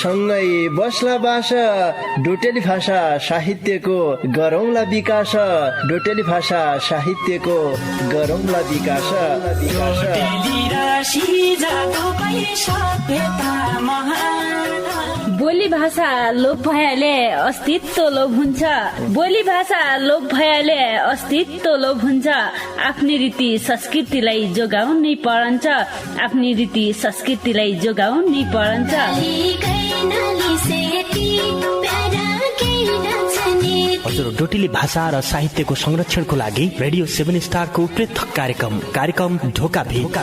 सँगै बस्ला बास डोटेली भाषा साहित्यको गरौँला विकास डोटेली भाषा साहित्यको गरौँला विकास बोली भाषा लोप भएले अस्तित्व लोप हुन्छ बोली भाषा लोप भएले अस्तित्व लोप हुन्छ आफ्नै रीति संस्कृतिलाई जोगाउनै पर्छ आफ्नै रीति संस्कृतिलाई जोगाउनै पर्छ हजुर डोटेली भाषा र साहित्यको संरक्षणको लागि रेडियो 7 स्टारको पृथक कार्यक्रम ढोका भेट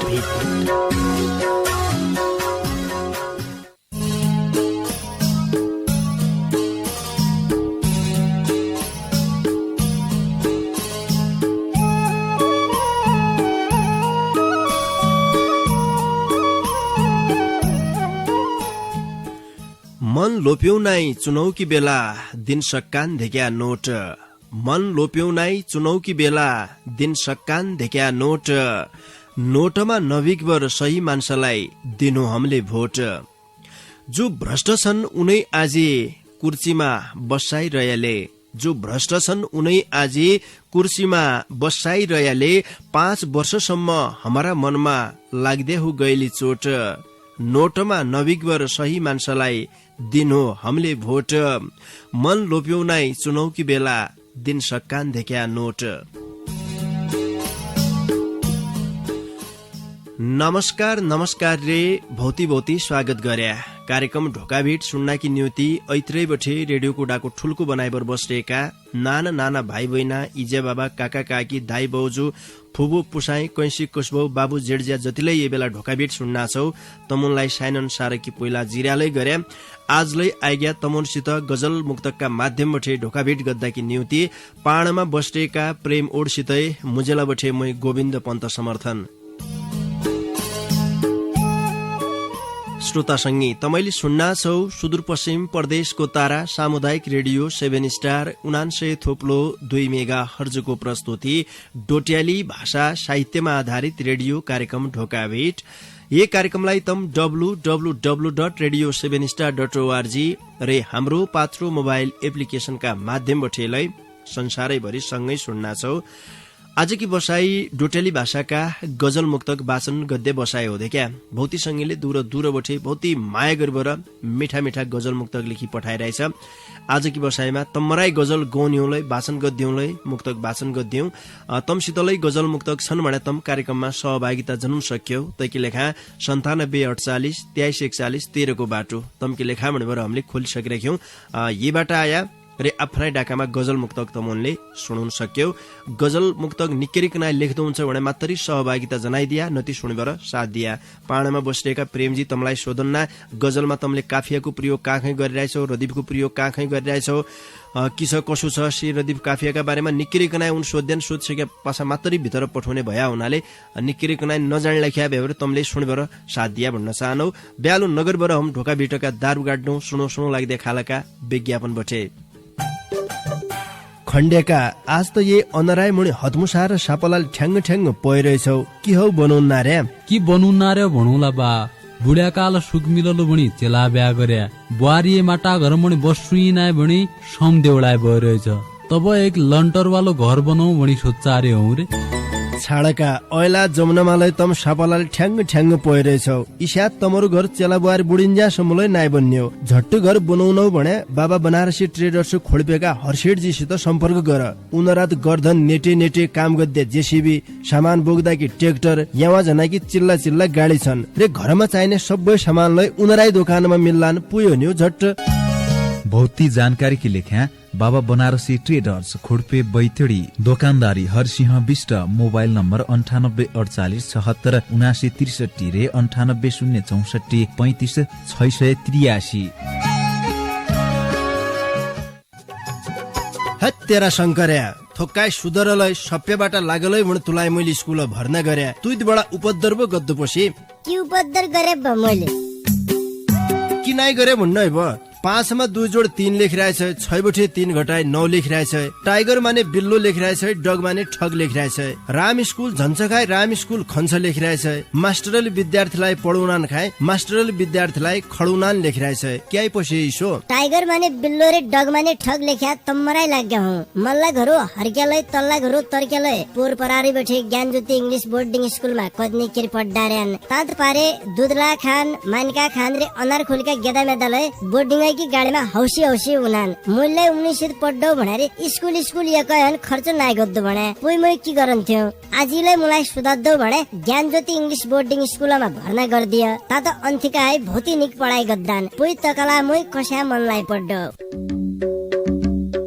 मन लोप्यौ नाइ चुनौ कि बेला दिन सक्कान धेक्या नोट मन लोप्यौ नाइ चुनौ कि बेला दिन सक्कान धेक्या नोट नोटमा नभिकबर सही मान्छेलाई दिनु हामीले भोट जो भ्रष्ट छन् उनै आजी कुर्सीमा बसाइरहले जो भ्रष्ट छन् उनै आजी कुर्सीमा बसाइरहले 5 वर्षसम्म हमारा मनमा लाग्दै हो गएली चोट नोटमा नभिकबर सही मान्छेलाई दिनु हामीले भोट मन लोप्यौ नाइ चुनौ कि बेला दिन सक्कान धेक्या नोट। नमस्कार रे भौती स्वागत गर्या कार्यक्रम ढोकाभिट सुन्नाकी न्युति ऐत्रै बठे रेडियोको डाको ठुल्को बनाइबर बसेका नाना भाइ बहिना इजे बाबा काका काकी दाई बाउजू फुबु पुसाई कैसी कुसबौ बाबु जेडज्या जतिलै यो बेला ढोकाभिट सुन्ना छौ तमुनलाई साइनन सारकी पहिला जिरालै गरे आजलै आइग्या तमुनसित गजल मुक्तकका माध्यमबाट ढोकाभिट गद्दाकी न्युति पाणमा बसेका प्रेम ओडसितै मुजेला बठे मै गोविन्द पन्त समर्थन श्रोता संगी तपाईले सुन्ना छौ सुदूरपश्चिम प्रदेशको तारा सामुदायिक रेडियो 7 स्टार 99.2 मेगा हर्जको प्रस्तुति डोट्याली भाषा साहित्यमा आधारित रेडियो कार्यक्रम ढोकाभिट यो कार्यक्रमलाई तम www.radio7star.org रे हाम्रो पात्रो मोबाइल एप्लिकेशनका माध्यमबाट संसारैभरि सँगै सुन्ना छौ। आज की बसाई डोटेली भाषाका गजल मुक्तक वाचन गद्य बसाई हो क्या भौती संगीले दूर बठे भौती माया गरेर मिठा गजल मुक्तक लेखी पठाइरहेछ। आज की बसाईमा तमराई गजल गौन्यौलाई वाचन गद्यौलाई मुक्तक वाचन गद्यौं तमसितलै गजल मुक्तक छन् भने तम कार्यक्रममा सहभागिता जनाउन सक्यौ तैकी लेखा 9748 2341 13 को बाटो तमकी लेखा भनेर हामीले खोलिसकेका थियौं यही बाटा आया रे आफ्नै डाकामा गजल मुक्तक तमुनले सुनाउन सक्यौ गजल मुक्तक निक्केरिकना लेख्दो हुन्छ भने मात्रै सहभागिता जनाइदिया नति सुनेर साथ दिया पाणमा बसेका प्रेमजी तमलाई सोधन्ना गजलमा तमले काफियाको प्रयोग काखै गरिरहेछौ रदीपको प्रयोग काखै गरिरहेछौ किस कसो छ श्री रदीप काफियाका बारेमा निक्केरिकना उन सोध्यन सोधिसके पासा मात्रै भित्र पठाउने भया हुनाले निक्केरिकना नजान लेख्या भएर तमले सुनेर साथ दिया भन्न चाहनौ ब्यालो नगरबाट हम ढोका भिटका दारु गाड्नु सुनो लाग्दै खालका विज्ञापन बटे खण्डेका आज त ये अनराय मुनि हतमुसा र सापलाल ठ्याङ पइरहेछौ कि हौ बनाउन रे कि बनाउन रे भणौला बा बुढ्या काल सुख मिललो भणी चेला ब्या गर्या बुहारी माटा घर मुनि बसुई नाय भणी सम देउडाय भइरहेछ तब एक लन्टर वालो घर बनाऊ भणी सोच्चारे हौ रे छाडका ऐला जमुनामालाई तम सापलाल ठ्याङ पइरहेछौ इसा तमरो घर चेला बुहारी बुढिन्जा समलै नाइ बन्यो झट्ट घर बनाउनौ भने बाबा बनारसी ट्रेडर्स खोल्पेका हर्षेडजीसित सम्पर्क गर उनरात गर्धन नेटे काम गद्दे जेसीबी सामान बोक्दाकी ट्र्याक्टर यावा जनाकी चिल्ला गाडी छन् रे घरमा चाहिने सबै सामानलाई उनराई दोकानमा मिल्लान पुयो नि झट्ट भौती जानकारी की लेख्या बाबा बनारसी ट्रेडर्स खोडपे बैतडी दोकानदारी हरसिंह विष्ट मोबाइल नम्बर 9848767963 रे 9806435683। हत्तेरा शंकर्या थोक्काई सुधरलाई सप्यबाट लागलै भने तुलाई मैले स्कुल भर्ना गरे तुइबाट उपद्रव गद्दु पछि कि उपद्रव गरे मैले कि नाइ गरे भन्नु है भ 5 मा 2 जोड 3 लेखिरहेछ, 6 बटे 3 घटाए 9 लेखिरहेछ, टाइगर माने बिल्लो लेखिरहेछ, डग माने ठग लेखिरहेछ, राम स्कुल झन्चखाए राम स्कुल खन्छ लेखिरहेछ, मास्टरले विद्यार्थीलाई पढाउनान खाए मास्टरले विद्यार्थीलाई खडुनान लेखिरहेछ। क्या पछि इसो टाइगर माने बिल्लो रे डग माने ठग लेख्या तम्मराई लाग्या हूँ। मल्ला घरो हर्क्यालय तल्ला घरो तर्क्यालय पोर परारी बैठे ज्ञान ज्योति इंग्लिश बोर्डिंग स्कूल में कदनी किरपट डार्यान तात पारे दुधला खान मानका खान रे अनार खोलका गेदा मेदालय बोर्डिंग की गाड़ी में हौसी हौसी उनान मूल्य 19 पड्डो भनेर स्कूल यकयन खर्च नाय गद्दो भने पुइ मै की गरन्थ्यो आजिले मुलाई सुधाद्दो भने ज्ञान ज्योति इंग्लिश बोर्डिंग स्कूल में भर्ना गर्दियो तात अन्थिका है भौती निक पढाइ गद्दान पुइ तकला मै कस्या मनलाई पड्डो।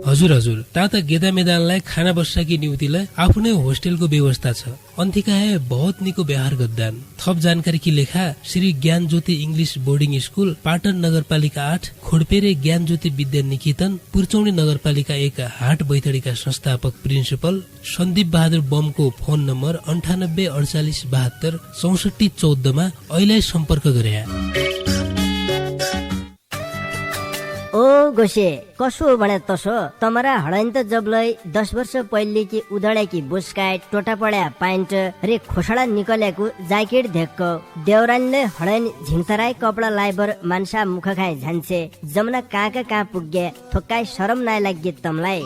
हजुर ता त गेदा मैदानलाई खाना बस्साकी निउतिलाई आफ्नै होस्टेलको व्यवस्था छ। अन्तिकाए बहुत निको व्यवहार गद्दान। थप जानकारी की लेखा श्री ज्ञान ज्योति इंग्लिश बोर्डिंग स्कूल पाटन नगरपालिका 8 खोडपेरे ज्ञान ज्योति विद्या निकेतन पुर्चौनी नगरपालिका 1 हाट बैतडीका संस्थापक प्रिन्सिपल सन्दीप बहादुर बमको फोन नम्बर 98 48 72 64 14 मा अहिले सम्पर्क गरे। ओ गोसे कसो भने तसो तमरा हडैन त जबलै 10 वर्ष पहिले कि उदळ्याकी बुस्काइट टोटा पड्या पाइन्ट रे खोसडा निकलेको ज्याकेट धेक्क देवरानले हडैन झिङतराई कपडा लाइबर मानसा मुख खाए झान्छे जमना कहाँ पुग्गे थोक्काई शरम नाइ लाग्गे तमलाई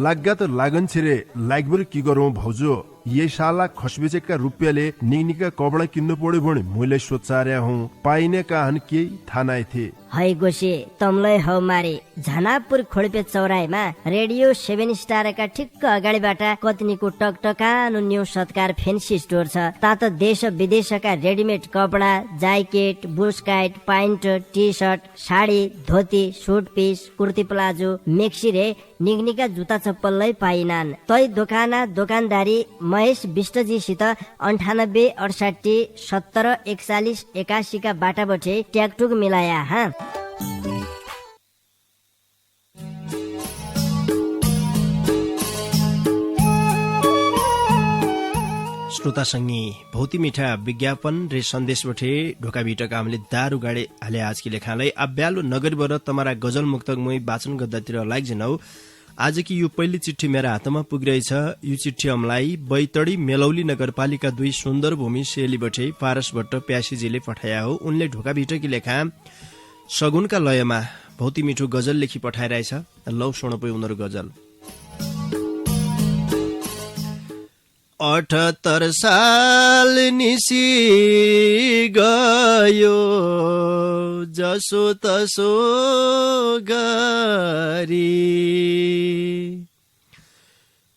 लाग्गा त लागन छिरे लागबर की गरौँ भाउजू ये साला खसबेचेका रुपियाँले निका कपडा किन्नु पर्यो भने मैले सोचार्या हुँ पाइने काहन केही थाहा नाइ थिए। है गोसे तमलै हौ मारे झनापुर खोडपे चौराहीमा रेडियो 7 स्टार का ठिक्क अगाडिबाट कतनीको टकटकानो न्यू सत्कार फेन्सी स्टोर छ। तात देश विदेशका रेडिमेड कपडा ज्याकेट बुस्काइट pant T shirt sari dhoti suit piece kurti palazzo maxi रे निगनिका जुत्ता चप्पलै पाइनान्। तै दोकानदारी महेश विष्टजीसित 98 68 70 41 81 का बाटा बटे ट्याकटुक मिलाया हा। श्रोता संगी भौती मिठा विज्ञापन रे सन्देश बठे ढोका भिटका हामीले दारू गाडे हाले आज की लेखालाई अब्यालो नगरीबाट तमारा गजल मुक्तक मै वाचन गर्दातिर लाइक जनाउ। आज की यो पहिली चिठी मेरो हातमा पुगिरहेछ। यो चिठी हमलाई बैतडी मेलौली नगरपालिका 2 सुन्दर भूमि सेली बठे पारस भट्ट प्यासीजीले पठाया हो। उनले ढोका भिटकी लेखा सगुनका लयमा भौती मिठो गजल लेखी पठाइरहेछ। लौ सुनौ उनीहरू गजल। 78 साल निसी गयो जसो तसो गरी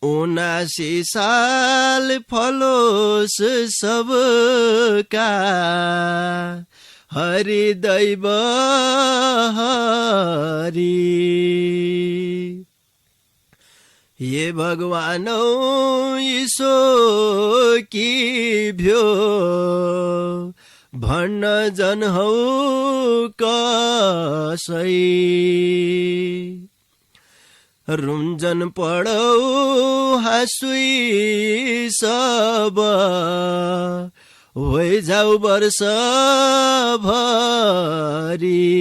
79 साल फलोस सबका हरिदैव हरि ये भगवानौ इसो की भ्यो भन्न जन हौ कसै रुन्जन पढौ हाँसुई सब होइ जाऊ वर्ष भरी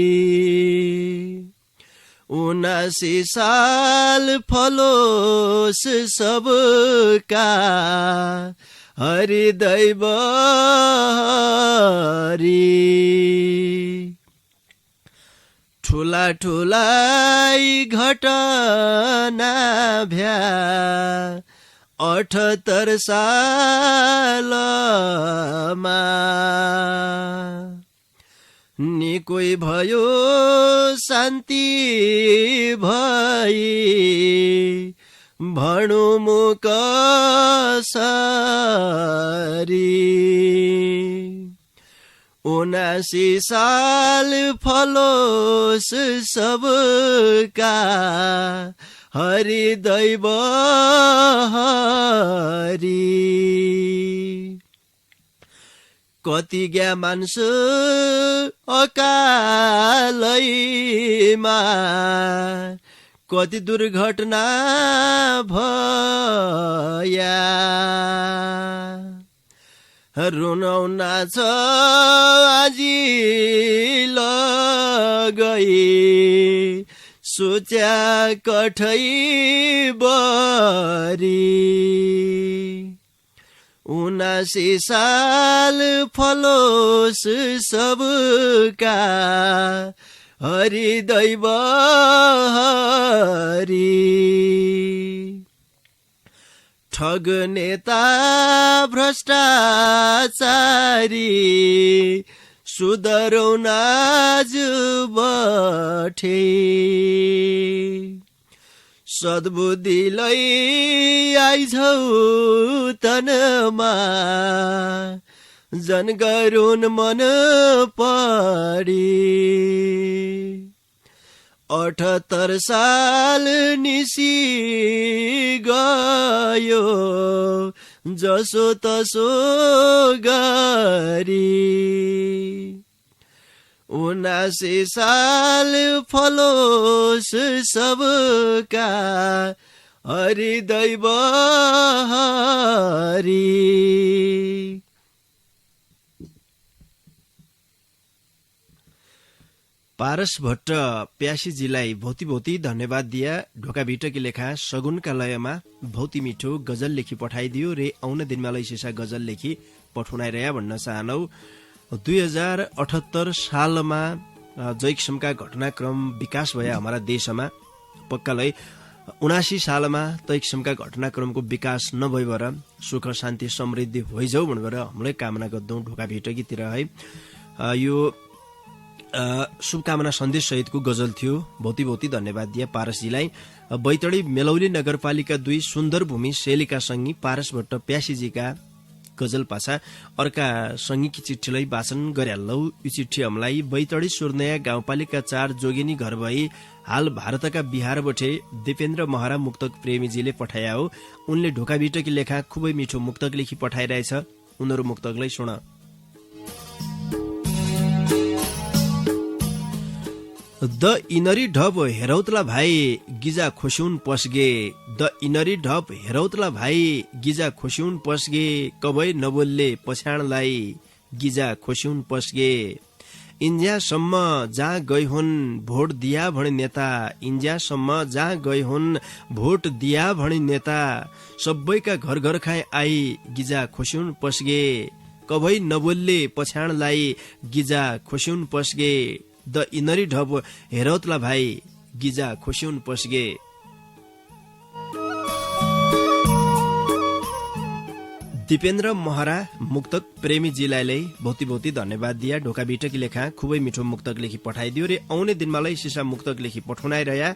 79 साल फलोस सबका हरिदैव हरि ठुला ठुलाई घटना भ्या 78 सालमा निकोइ भयो शान्ति भई भणु मुक सरी 79 साल फलोस सबका हरिदैव हरि कति ग्या मान्छ अकालैमा कति दुर्घटना भया रुनाउना छ आजी लगई सोच्या कठै बरी 79 साल फलोस सबका हरिदैव हरि ठग नेता भ्रष्टाचारी सुधरौँ आज बठे सद्बुद्धि लै आइझौ तनमा जन गरुन् मन पढी 78 साल निसी गयो जसो तसो गरी 79 साल फलोस सबका हरिदैव हरि पारस भट्ट प्यासीजीलाई भौती भौती धन्यवाद दिया ढोका भिटकी लेखा सगुनका लयमा भौती मिठो गजल लेखी पठाइदियो रे आउन दिनमा लैसेसा गजल लेखी पठाउनाइरह्या भन्न चाहनौ 2078 सालमा जय किसिमका घटनाक्रम विकास भया हमारा देशमा पक्कालाई 79 सालमा तय किसिमका घटनाक्रमको विकास नभइबर सुख शान्ति समृद्धि होइजाउ भनेर हामीले कामना गर्दौं ढोका भिटकीतिर है यो शुभकामना सन्देश सहितको गजल थियो भौती भौती धन्यवाद दिए पारसजीलाई बैतडी मेलौली नगरपालिका 2 सुन्दर भूमि सेलिका संगी पारस भट्ट प्यासीजीका गजल पाछा अर्का संगीकी चिठीलाई वाचन गर्यालौ यो चिठी हामीलाई बैतडी सुर्नया गाउँपालिका 4 जोगिनी घर भई हाल भारतका बिहार बठे दिपेन्द्र महरा मुक्तक प्रेमीजीले पठाया हो उनले ढोका भिटकी लेखा खुबै मिठो मुक्तक लेखी पठाइरहेछ उनीहरू मुक्तकलाई सुन द इनरी ढप हेरौतला भाइ गिजा खोस्युन पस्गे द इनरी ढप हेरौतला भाइ गिजा खोस्युन पस्गे कबै नबोल्ले पछ्याणलाई गिजा खोस्युन पस्गे इन्डियासम्म जहाँ गई हुन् भोट दिया भणी नेता इन्डियासम्म जहाँ गई हुन् भोट दिया भणी नेता सबैका घर घर खाए आई गिजा खोस्युन पस्गे कबै नबोल्ले पछ्याणलाई गिजा खोस्युन पस्गे द इनरी ढप हेरौतला भाइ गिजा खोस्युन पस्गे दिपेन्द्र महरा मुक्तक प्रेमीजीलाई भौती भौती धन्यवाद दिया ढोका भिटकी लेखा खुबै मिठो मुक्तक लेखी पठाइदियो रे आउने दिनमा सिसा मुक्तक लेखी पठाउनाइरह्या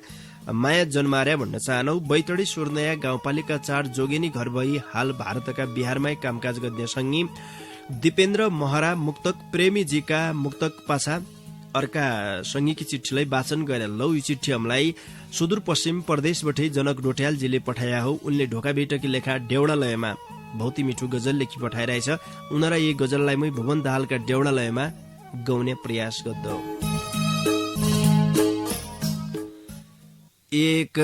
माया जन्मार्या भन्न चाहनौ बैतडी सुर्नया गाउँपालिका 4 जोगिनी घर भई हाल भारतका बिहारमै कामकाज गर्ने संगी दिपेन्द्र महरा मुक्तक प्रेमीजीका मुक्तक पाछा अर्का संगीकी चिठीलाई वाचन गरेर लौ यो चिठी हामीलाई सुदूरपश्चिम प्रदेशबाटै जनक डोट्यालजीले पठाया हो उनले ढोका भिटकी लेखा देउडालयमा भौती मिठो गजल लेखी पठाइरहेछ उनीहरा यही गजललाई मै भुवन दाहालका देउडालयमा गाउने प्रयास गर्दौ एक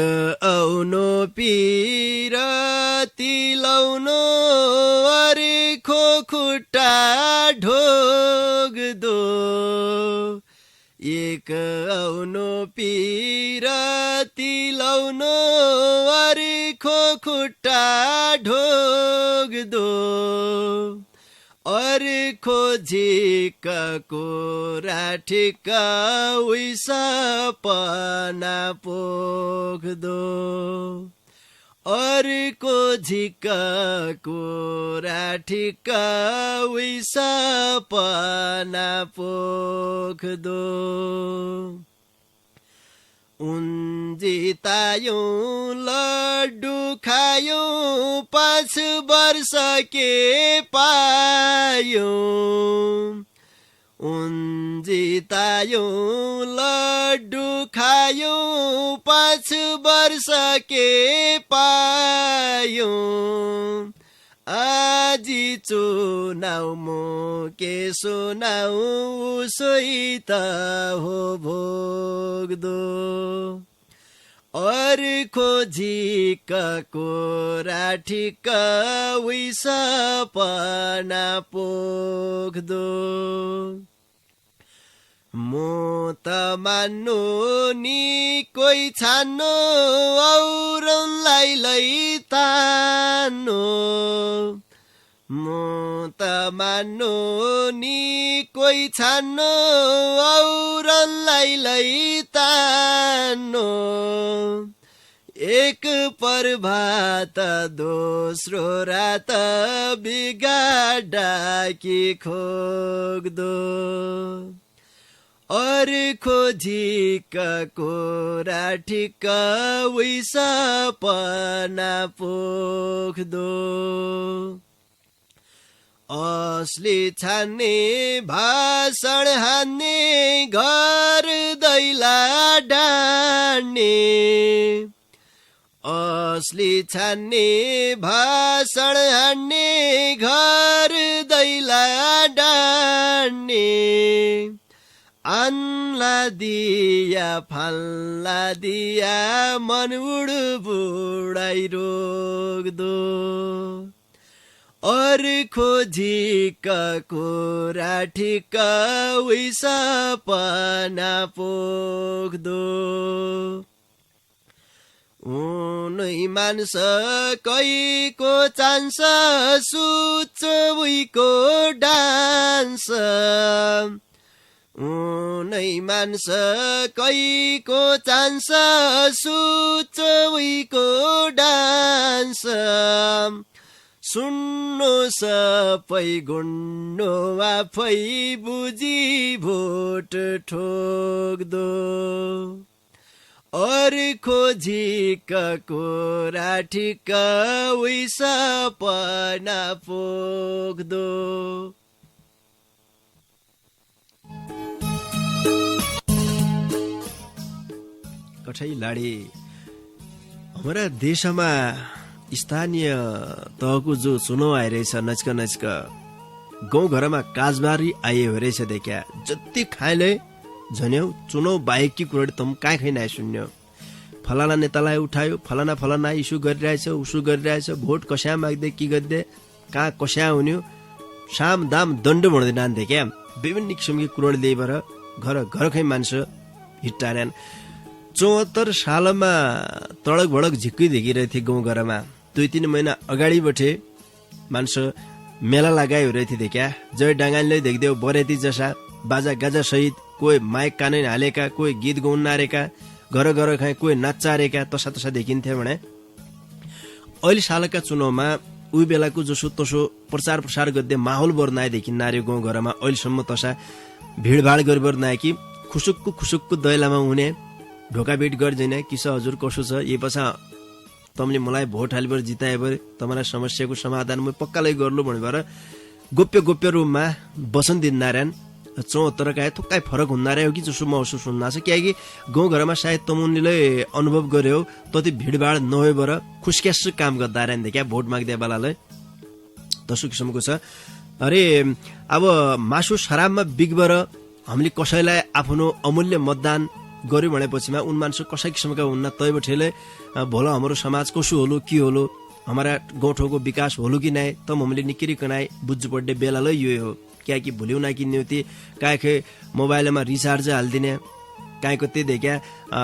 औनो पिरती लौनो अरेखो खुट्टा ढोग्दो एक औनो पिरती लौनो अरेखो खुट्टा ढोग्दो अर्को झिक्कको राठिका सपना पोख्दो अर्को झिक्कको राठिका सपना पोख्दो उन्जितायौं लड्डु खायौं 5 वर्ष के पायौं उन्जितायौं लड्डु खायौं 5 वर्ष के पायौं आजी चुनाउ मो के सुनाउ उसै त हो भोग्दो खोजी कोरा ठिक उही सपना पोख्दो म त मान्नु नि कोही छान्नु औरलाई लैतान्नु म त मान्नु नि कोही छान्नु औरलाई लैतान्नु एक प्रभात दोस्रो रात बिगाडाकी खोक्दो खोजी कोरा ठिक उही सपना पोख्दो असली छान्ने भाषण हान्ने घर दैला डान्ने असली छान्ने भाषण हान्ने घर दैला डान्ने आनला दिया फाल्ला दिया मन बुढाइ रोक्दो खोजी कोरा ठिक उही सपना पोख्दो उनै मान्छ कैको चान्स सुच उहीको डान्स उनै मान्छ कैको चान्स सुच उहीको डान्स सुन्नु सबै गुन्नु आफै बुझी भोट ठोक्दो खोजी कोरा ठिक उही सपना पोख्दो कठै लाडे हमारा देशमा स्थानीय तहको जो चुनाव आइरहेछ नजिक नजिक गाउँघरमा काजबारी आए रहेछ देखा जति खाइले झन्यौ चुनाव बाहेककी कुरा तम कहाँ खै नाइ सुन्यो फलाना नेतालाई उठायो फलाना इस्यु गरिरहेछ उसु गरिरहेछ भोट कस्या माग्दै के गर्दै कहाँ कस्या हुन्यो साम दाम दण्ड भन्दै नान्थे क्या विभिन्न किसिमकी कुरोले ल्याइबर घर खै मान्छ हिट्टार्यान 74 सालमा तडक भडक झिक्कै देखिरहेथे गाउँघरमा 2-3 महिना अगाडिबाटै मान्छ मेला लगायो रहेथे देखा जय डाङ्गालीलाई देख्देऊ बरेती जसा बाजा गाजा सहित कोही माइक कानै हालेका कोही गीत गाउन नारेका घर खाए कोही नाच्चारेका तसा देखिन्थे भने अहिले सालका चुनावमा उही बेलाको जसो तसो प्रचार प्रसार गर्दै माहौल बर्नाए देखिन नार्यो गाउँघरमा अहिलेसम्म तसा भिडभाड गरिबर्नाए कि खुसुक्कु दैलामा हुने ढोकाबेट गर्दैन किस हजुर कसो छ ए पछा तमले मलाई भोट हालिबर जिताएबर तमरा समस्याको समाधान म पक्कालाई गर्नु भनेर गोप्य रूपमा बसन दिन नारायण 74 का थुक्कै फरक हुन्न रह्यो कि जसो महसुस हुन्न छ कियाकि गाउँघरमा सायद तमुनीले अनुभव गर्यो तति भिडभाड नभएर खुसक्यास काम गर्दा रहन्छ क्या भोट माग्दै बेलालाई तसो किसिमको छ अरे अब मासु शराबमा बिगबर हामीले कसैलाई आफ्नो अमूल्य मतदान गर्यो भनेपछिमा उन मान्छे कसै किसिमका हुन्न तैबठेले भोला हाम्रो समाज कसो होलो के होलो हमारा गाउँठाउँको विकास होलो कि नै त हामीले निकिरी कनाइ बुझ्नु पर्ने बेलालाई यो हो कियाकि भुल्यौ न कि न्युति काहे मोबाइलमा रिचार्ज हाल्दिने काहीको त्यही देखा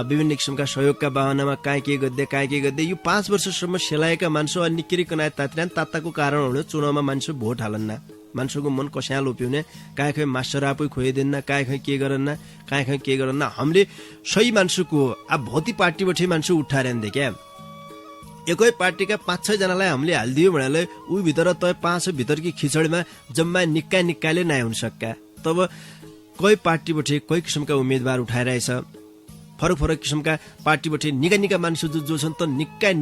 विभिन्न किसिमका सहयोगका बहानामा काहीँ के गर्दै यो 5 वर्षसम्म सेलाएका मान्छे अनि निकिरी कनाइ तात्ताको कारण हुनु चुनावमा मान्छे भोट हालन्न मान्छेको मन कस्या लोप्युने काहीँ मास्टर आफै खोइदिन्न काहीँ के गरन्न हामीले सही मान्छेको अब भौतिक पार्टीबाट मान्छे उठाएर देखा एकै पार्टीका 5-6 जनालाई हामीले हालिदियो भनेले उही भित्र त 5 भित्रकी खिचडीमा जम्मा निक्काले नाइ हुन सक्का तब कोही पार्टीबाट कोही किसिमका उम्मेदवार उठाइरहेछ फरक किसिमका पार्टीबाट निका मान्छे जो छन् त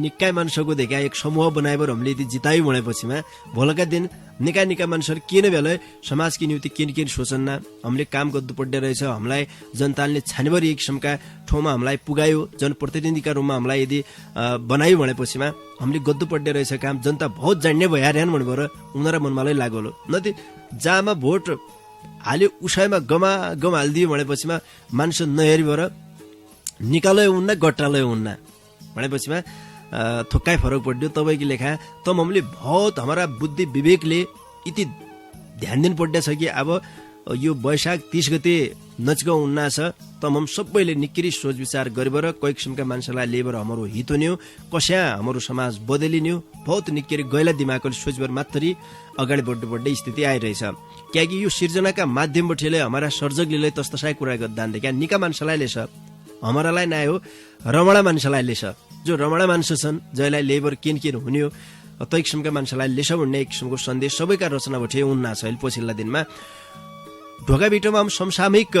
निक्का मान्छेको देखा एक समूह बनाएर हामीले यदि जितायो भनेपछिमा भोलका दिन निका मान्छेहरू किन बेला समाजकी निम्ति किन सोचन्न हामीले काम गर्नु पर्ने रहेछ हामीलाई जनताले छानभरि एक किसिमका ठाउँमा हामीलाई पुगायो जनप्रतिनिधिका रूपमा हामीलाई यदि बनायो भनेपछिमा हामीले गर्नु पर्ने रहेछ काम जनता बहुत जान्ने भइहाल्यान् भनेर उनीहरु मनमा लागोलो नति जामा भोट हाल्यो उसैमा गमा हालिदियो भनेपछिमा मान्छे नहेरिबर निकालै हुन्न गट्टालै हुन्न भनेपछिमा थोक्कै फरक पड्यो तपाईँको लेखा त हामीले बहुत हमारा बुद्धि विवेकले यति ध्यान दिन पर्ने छ कि अब यो वैशाख 30 गते नचगाउँ हुन्ना छ त हम सबैले निकै सोच विचार गरेर कोही किसिमका मान्छेलाई लेबर हाम्रो हित हुने कस्या हाम्रो समाज बदलिने बहुत निकै गैला दिमागले सोचबर मात्रै अगाडि बढ्ने स्थिति आइरहेछ क्याकि यो सिर्जनाका माध्यमबाटले हमारा सर्जकले तस्तसाय कुरा गर्दान क्या निका मान्छेलाई लेछ हमारालाई नै हो रमणा मान्छेलाई लेछ जो रमणा मान्छे छन् जसलाई लेबर किन हुने हो तै किसिमका मान्छेलाई लेछ भन्ने एक किसिमको सन्देश सबैका रचनाबाट उन्ना छ पछिल्ला दिनमा ढोका बिटोमा हम समसामयिक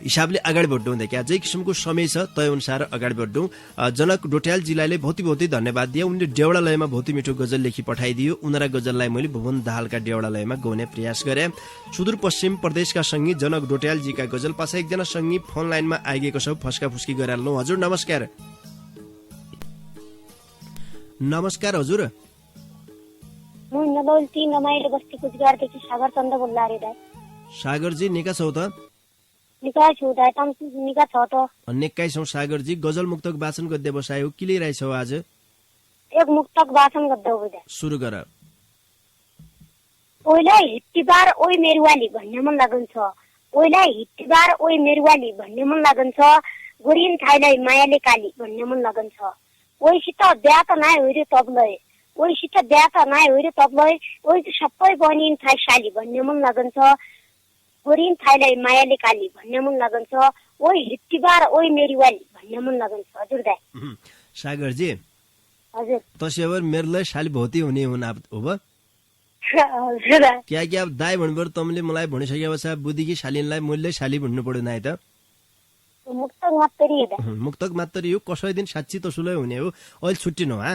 हिसाबले अगाडि बढ्नु हुँदै क्या जे किसिमको समय छ तय अनुसार अगाडि बढ्नु जनक डोट्याल जिल्लाले बहुतै धन्यवाद दिए उनले देवडालयमा बहुत मिठो गजल लेखी पठाइदियो उनीहरुका गजललाई मैले भुवन दाहालका देवडालयमा गाउने प्रयास गरे सुदूरपश्चिम प्रदेशका संगीत जनक डोट्याल जीका गजल पासा एकजना संगीत फोन लाइनमा आइगएको छ फस्का फुस्की गरेर लौ हजुर नमस्कार नमस्कार हजुर म नबोल्ती नमाइलो बस्ती कुचबिहारदेखि सागर चन्द बोल्ला रे दाइ सागरजी निका छौ त निका छु दाइ तम निका छ त निकै छौ सागरजी गजल मुक्तक वाचन गद्य बसायो के लिइरहेछौ आज एक मुक्तक वाचन गर्दै हो दाइ सुरु गर ओइलाई हिट्टीबार ओइ मेरुवाली भन्ने मन लागन्छ ओइलाई हिट्टीबार ओइ मेरुवाली भन्ने मन लागन्छ गोरिन थाइलाई मायाले काली भन्ने मन लागन्छ ओइसित बिहा त नाइ हो रे तबलाई ओइसित बिहा त नाइ हो रे तबलाई ओइ सबै बनिन थाइ शाली भन्ने मन लागन्छ गोरिन थाइलाई मायाले काली भन्ने मन लागन्छ ओइ हिट्टीबार ओइ मेरुवाली भन्ने मन लागन्छ हजुर दाइ सागरजी हजुर तसेवर मेरलाई शाली भौती हुने हुन हो ब क्या अब दाइ भन्बर तमले मलाई भनिसकेपछि बुद्धि शालीनलाई मूल्य शाली भन्नु पर्यो नाइ त मुक्तक मात्रै हो कसै दिन साँच्ची त सुलै हुने हो अहिले छुट्टिनु हा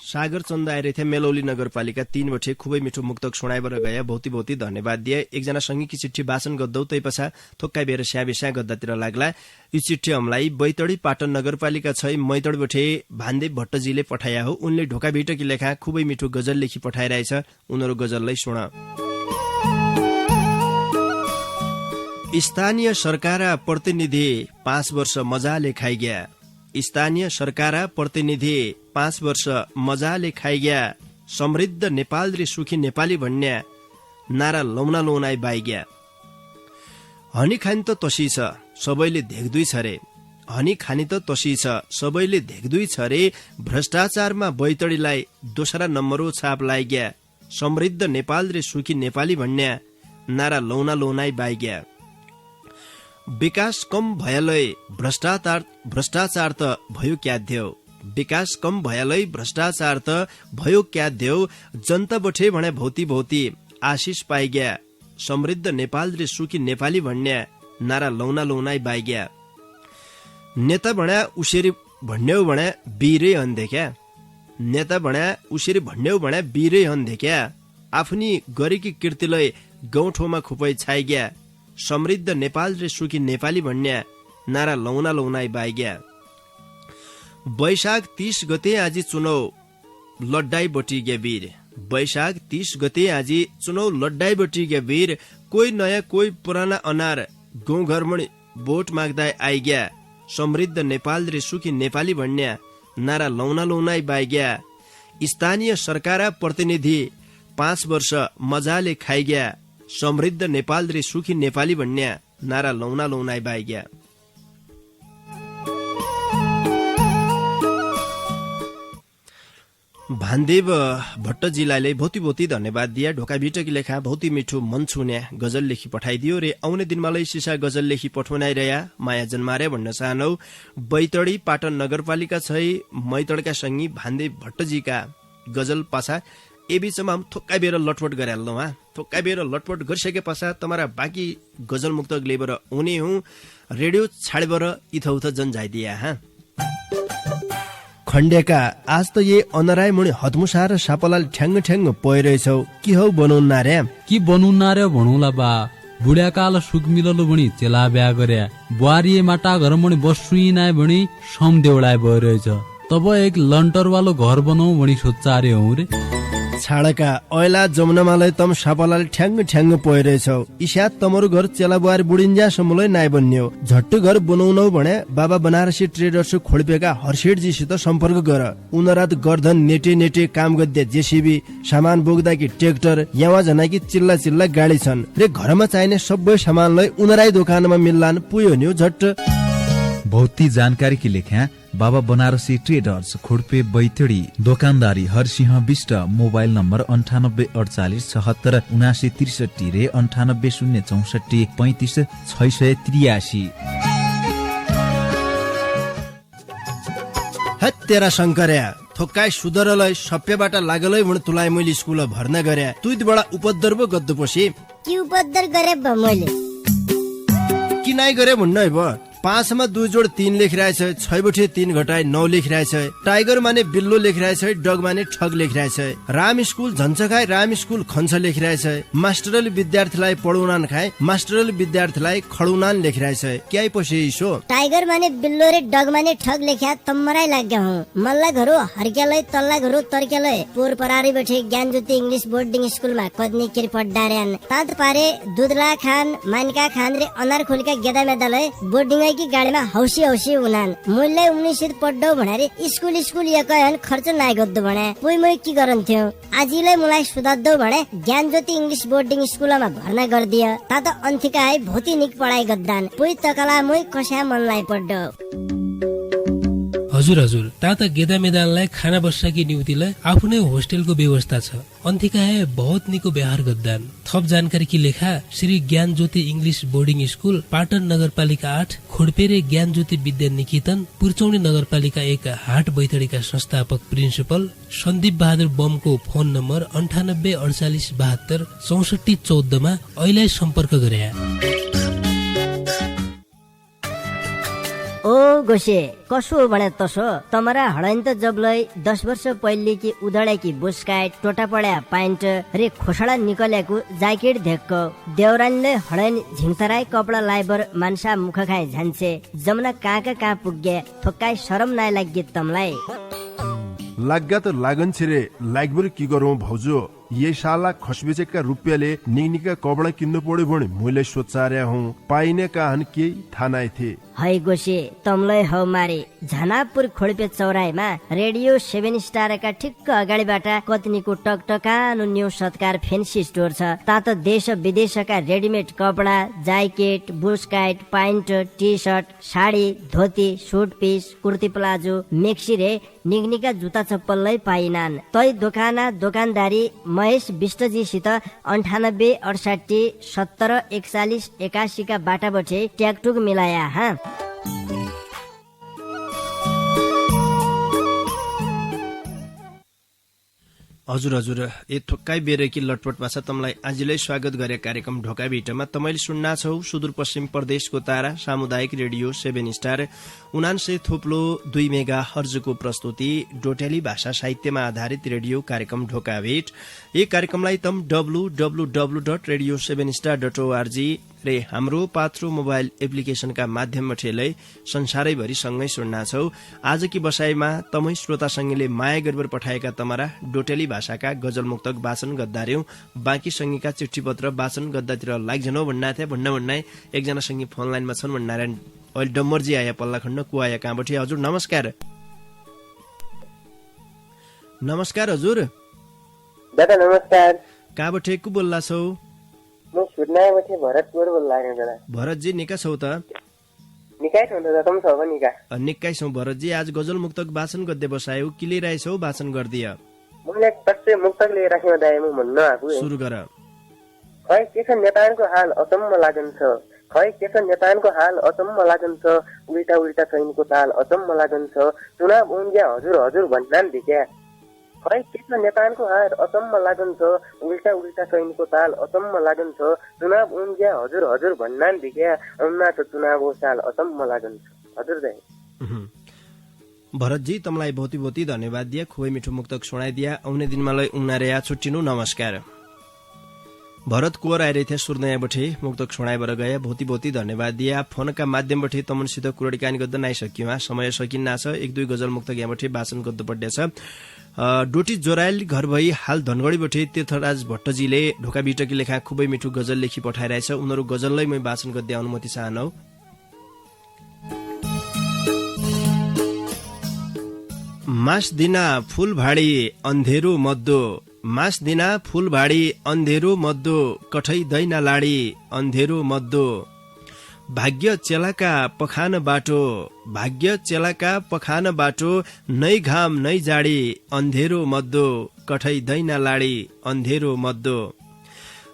सागर चन्द आइरहेथे मेलौली नगरपालिका 3 बटे खुबै मिठो मुक्तक सुनाइबर गए बहुतै धन्यवाद दिए एकजना संगीकी चिठी वाचन गर्दौ तै पछा थोक्कै बेर स्याबिसा गद्दातिर लाग्ला यो चिठी हमलाई बैतडी पाटन नगरपालिका 6 मैतडी बटे भान्देव भट्टजीले पठाया हो उनले ढोका भेटकी लेखा खुबै मिठो गजल लेखी पठाइरहेछ उनीहरु गजललाई सुन स्थानीय सरकार प्रतिनिधि 5 वर्ष मजाले खाइग्या स्थानीय सरकार प्रतिनिधि 5 वर्ष मजाले खाइग्या समृद्ध नेपाल रे सुखी नेपाली भन्ने नारा लौना लौनाइ बाइग्या हनी खानी त तसी छ सबैले देख्दै छ रे हनी खानी त तसी छ सबैले देख्दै छ रे भ्रष्टाचारमा बैतडीलाई दोस्रा नम्बरको छाप लाग्या समृद्ध नेपाल रे सुखी नेपाली भन्ने नारा लौना लौनाइ बाइग्या विकास कम भयालै भ्रष्टाचार त भयो क्या देऊ विकास कम भयालै भ्रष्टाचार त भयो क्या देऊ जनता बठे भने भौती आशिष पाइग्या समृद्ध नेपाल रे सुखी नेपाली भन्ने नारा लौना लौनाइ बाइग्या नेता भन्या उसेरी भन्यौ भने बीरै हन्दे क्या नेता भन्या उसेरी भन्यौ भने बीरै हन्दे क्या आफ्नी गरेकी कीर्तिलाई गौठोमा खुपै छाइग्या समृद्ध नेपाल रे सुखी नेपाली भन्ने नारा लौना लौनाइ बाइग्या वैशाख 30 गते आजि चुनाव लड्डाई बटिग्या वीर वैशाख 30 गते आजि चुनाव लड्डाई बटिग्या वीर कोही नयाँ कोही पुराना अनार गाउँ घरमणि भोट माग्दा आइग्या समृद्ध नेपाल रे सुखी नेपाली भन्ने नारा लौना लौनाइ बाइग्या स्थानीय सरकार प्रतिनिधि 5 वर्ष मजाले खाइग्या समृद्ध नेपाल रे सुखी नेपाली भन्ने नारा लौना लौनाइ बाइग्या भान्देव भट्टजीलाई बहुतै धन्यवाद दिया ढोका बिटकी लेखा बहुतै मिठो मन छुने गजल लेखी पठाइदियो रे आउने दिनमालाई सिसा गजल लेखी पठाउनाइरया माया जन्मारे भन्न चाहनौ बैतडी पाटन नगरपालिका 6 मैतडका संगी भान्देव भट्टजीका गजल पासा ए बीचमा हम थोक्कै बेर लटपट गरिहाल्नु हा थोक्कै बेर लटपट गरिसके पश्चात तमारा बाँकी गजल मुक्तक लेबर हुने हुँ रेडियो छाडेबर इथौथ जन जाइदिया हा खण्डेका आज त ये अनराय मुनि हतमुसा र सापलाल ठ्याङ्ग ठ्याङ्ग पइरहेछौ कि हौ बनाउन रे कि बनाउन रे भणौला बा बुढ्याकाल सुख मिललो भणी चेला बिहा गर्या बुहारी माटा घर मणि बसुई नाय भणी सम देउडाय भइरहेछ तब एक लन्टर वालो घर बनाऊ भणी सोच्चा रे हौ रे छाडका ऐला जमुनामालाई तम सापलाले ठ्याङ्ग ठ्याङ्ग पइरहेछौ इसा तमरो घर चेला बुहारी बुढिन्जा सम्मलाई नाइ बन्यो झट्ट घर बनाउनौ भने बाबा बनारसी ट्रेडर्स खोल्पेका हर्षेटजीसित सम्पर्क गर उनरात गर्धन नेटे काम गद्दे जेसीबी सामान बोक्दाकी ट्र्याक्टर यावा जनाकी चिल्ला चिल्ला गाडी छन् रे घरमा चाहिने सबै सामानलाई उनराई दोकानमा मिल्लान पुयो नि झट्ट बहुती जानकारी की लेख्या बाबा बनारसी ट्रेडर्स खोडपे बैतडी दोकानदारी हरसिंह विष्ट मोबाइल नम्बर 9848767963 रे 9806435683। तेरा शंकर्या थोक्काई सुधरलाई सप्यबाट लागलै भने तुलाई मैले स्कुल भर्ना गरे तुइबाट उपद्रव गद्दु पछि के उपद्रव गरे मैले कि नाइ गरे भन्नु है भ 5 मा 2 जोड 3 लेखिरहेछ 6 बटे 3 घटाई 9 लेखिरहेछ टाइगर माने बिल्लो लेखिरहेछ डग माने ठग लेखिरहेछ राम स्कुल झन्चखाई राम स्कुल खन्छ लेखिरहेछ मास्टरले विद्यार्थीलाई पढाउनान खाए मास्टरले विद्यार्थीलाई खडुनान लेखिरहेछ क्याइ पछि इसो टाइगर माने बिल्लो रे डग माने ठग लेख्या तम्मराई लाग्या हूं मल्ला घरो हरकेलै तल्ला घरो तर्केलै पोर परारी बैठे ज्ञान ज्योति इंग्लिश बोर्डिंग स्कूल मा कदनी केर पढ्डार्यान तात पारे दुधला खान मानका खान रे अनार खोलका गेदा मेदालै बोर्डिंग की गाडीमा हौसी उनान मुल्लै उनीसित पढ्डौ भनेर स्कुल एकैहन खर्च नाइ गद्दो भने पुइ मै की गरन्थ्यो आजिलै मलाई सुधाद्दौ भने ज्ञान ज्योति इंग्लिश बोर्डिंग स्कुलमा भर्ना गर्दियो तात अन्थिका है भौती निक पढाइ गद्दान पुइ तकला मै कस्या मनलाई पढ्डौ हजुर ता त गेदा मैदानलाई खाना बस्साकी निउतिलाई आफ्नै होस्टेलको व्यवस्था छ अन्थिका है बहुत निको व्यवहार गद्दान थप जानकारी की लेखा श्री ज्ञान ज्योति इंग्लिश बोर्डिंग स्कूल पाटन नगरपालिका 8 खोडपेरे ज्ञान ज्योति विद्या निकेतन पुर्चौनी नगरपालिका 1 हाट बैतडीका संस्थापक प्रिन्सिपल सन्दीप बहादुर बमको फोन नम्बर 984872 6414 मा अहिले सम्पर्क गरे। ओ गोसे कसो भने तसो तमरा हडाइन त जबलै 10 वर्ष पहिले कि उदडेकी बुस्काइट टोटा पड्या पाइन्ट रे खोसडा निकलेको ज्याकेट धेक्क देवरानले हडाइन झिङतराई कपडा लाइबर मानसा मुख खाए झान्छे जमुना कहाँ पुग्गे थोक्काई शरम नाइ लाग्गे तमलाई लाग्गा त लागन छिरे लागबर की गरौँ भाउजू ये साला खसबेचेका रुपियाँले निका कपडा किन्नु पर्यो भने मैले सोचार्या हुँ पाइने काहन केही थाहा नाइ थिए है गोसे तमलै हौ मारे झनापुर खोडपे चौराहीमा रेडियो 7 स्टारका ठिक्क अगाडिबाट कतनीको टकटकानो न्यू सत्कार फेन्सी स्टोर छ तात देश विदेशका रेडिमेड कपडा ज्याकेट बुस्काइट pant T shirt sari dhoti suit piece kurti palazzo maxi रे निगनिका जुत्ता चप्पललाई पाइनान् तै दोकानदारी महेश विष्टजीसित 9868 70 41 81 का बाटाबटे ट्याकटुक मिलाया हा हजुर ए थोक्काई बेरेकी लटपट भाषा तमलाई आजलाई स्वागत गरे कार्यक्रम ढोका भेटमा तपाईले सुन्ना छौ सुदूरपश्चिम प्रदेशको तारा सामुदायिक रेडियो 7 स्टार 99 थोप्लो 2 मेगा हर्जको प्रस्तुति डोटेली भाषा साहित्यमा आधारित रेडियो कार्यक्रम ढोका भेट यो कार्यक्रमलाई तम www.radio7star.org रे हाम्रो पात्रो मोबाइल एप्लिकेशनका माध्यमबाट संसारैभरि सँगै सुन्ना छौ आजकी बसाइमा तमै श्रोता संगीले माया गरेर पठाएका तमरा डोटेली भाषाका गजल मुक्तक वाचन गद्दार्यौं बाँकी संगीका चिठी पत्र वाचन गद्दातिर लाग्जनौ भन्ना थिए भन्ना एकजना संगी फोन लाइनमा छन् भन्नारायण अहिले डम्मरजी आया पल्ला खण्ड कुआया कहाँबाट हजुर नमस्कार हजुर दादा नमस्कार कहाँबाट को बोल्ला छौ म सुर्नाबाट भरतपुर बोल्लाएको दादा भरतजी निका छौ त निकाय छौ दादा तुम छौ निका निकै छौ भरतजी आज गजल मुक्तक वाचन गद्दै बसायौ के लिइरहेछौ वाचन गर्दिया मैले पक्कै मुक्तक लिएर राखेको दाइ म भन्न आएको सुरु गर खै के छ नेपालको हाल अचम्म लागन्छ खै के छ नेपालको हाल अचम्म लागन्छ उल्टा सैनको ताल अचम्म लागन्छ चुनाव उन्ज्या हजुर भन्नान भिक्या खै के छ नेपालको हाल अचम्म लागन्छ उल्टा सैनको ताल अचम्म लागन्छ चुनाव उन्ज्या हजुर भन्नान भिक्या अन्ना त चुनावको साल अचम्म लागन्छ हजुर दाइ भरतजी तमलाई बहुत धन्यवाद दिया खुबै मिठो मुक्तक सुनाइदिया आउने दिनमा लै उन्नारेया छुट्टिनु नमस्कार भरत कुवर आइरहेथे सुर्नयाबठे मुक्तक सुनाइबाट गए बहुत धन्यवाद दिया फोनका माध्यमबाट तमनसित कुराकानी गर्दा नाइसकियो समय सकिन्ना छ 1-2 गजल मुक्तक यहाँबाट वाचन गर्नु पर्दैछ डोटी जोरायल घर भई हाल धनगढी बठे तीर्थराज भट्टजीले ढोका बिटकी लेखा खुबै मिठो गजल लेखी पठाइरहेछ। उनीहरू गजललाई मै वाचन गर्दै अनुमति चाहनौ। मास दिना फूल भाडी अन्धेरो मद्दो, मास दिना फूल भाडी अन्धेरो मद्दो, कठै दैन लाडी अन्धेरो मद्दो। भाग्य चेलाका पखान बाटो, भाग्य चेलाका पखान बाटो, नै घाम नै जाडी अन्धेरो मद्दो, कठै दैन लाडी अन्धेरो मद्दो।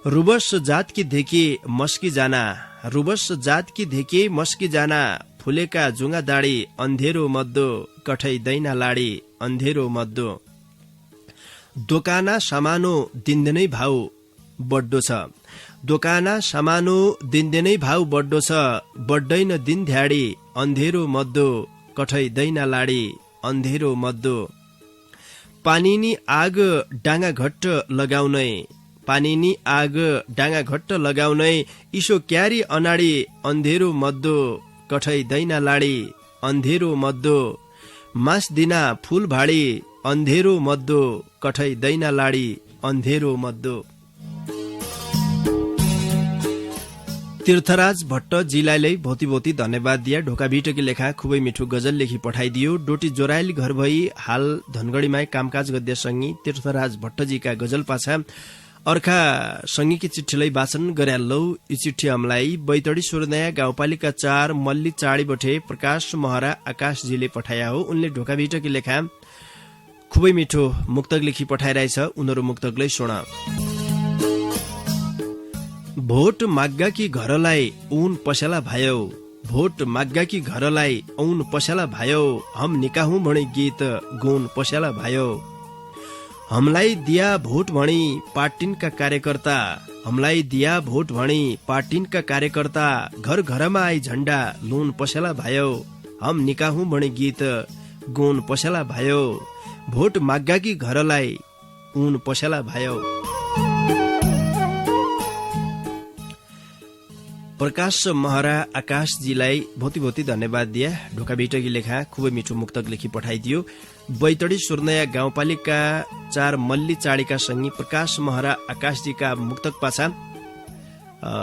रुबस जात की धेकी मस्की जाना, रुबस जात की धेकी मस्की जाना, फुलेका जुङ्गा दाडी अन्धेरो मद्दो, कठै दैन लाडी अन्धेरो मद्दो। दोकाना सामानो दिनदिनै भाउ बढ्दो छ, दोकाना सामानो दिनदिनै भाउ बढ्दो छ, बढ्दैन दिन ध्याडी अन्धेरो मद्दो, कठै दैन लाडी अन्धेरो मद्दो। पानीनी आग डाँगा घट्ट लगाउनै, पानीनी आग डाँगा घट्ट लगाउनै, इसो क्यारी अनाडी अन्धेरो मद्दो, कठै दैन लाडी अन्धेरो मद्दो। मास दिना फूल भाडी अन्धेरो मद्दो, कठै दैन लाडी अन्धेरो मद्दो। तीर्थराज भट्टजीलाई भौती भौती धन्यवाद दिया। ढोका बिटकी लेखा खुबै मिठो गजल लेखी पठाइदियो। डोटी जोरायल घर भई हाल धनगढीमा कामकाज गद्य सङ्गी तीर्थराज भट्टजीका गजल पाछा अर्का सङ्गीकी चिठीलाई वाचन गर्यालौ। यी चिठी हामीलाई बैतडी सुरनयाँ गाउँपालिका 4 मल्ली चाडी बठे प्रकाश महरा आकाशजीले पठाया हो। उनले ढोका बिटकी लेखा खुबै मिठो मुक्तक लेखी पठाइरहेछ। उनीहरू मुक्तकलाई सुन। भोट माग्गाकी घरलाई ऊन पसला भयो, भोट माग्गाकी घरलाई ऊन पसला भयो, हम निकाहु भणी गीत गुण पसला भयो। हमलाई दिया भोट भणी पार्टीका कार्यकर्ता, हमलाई दिया भोट भणी पार्टीका कार्यकर्ता, घर घरमा आई झण्डा लुन पसला भयो, हम निकाहु भणी गीत गुण पसला भयो। भोट माग्गाकी घरलाई ऊन पसला भयो। प्रकाश महरा आकाशजीलाई भौती भौती धन्यवाद दिया। ढोका बिटकी लेखा खुबै मिठो मुक्तक लेखी पठाइदियो। बैतडी सुरनयाँ गाउँपालिका 4 मल्ली चाडीका सङ्गी प्रकाश महरा आकाशजीका मुक्तक पाछा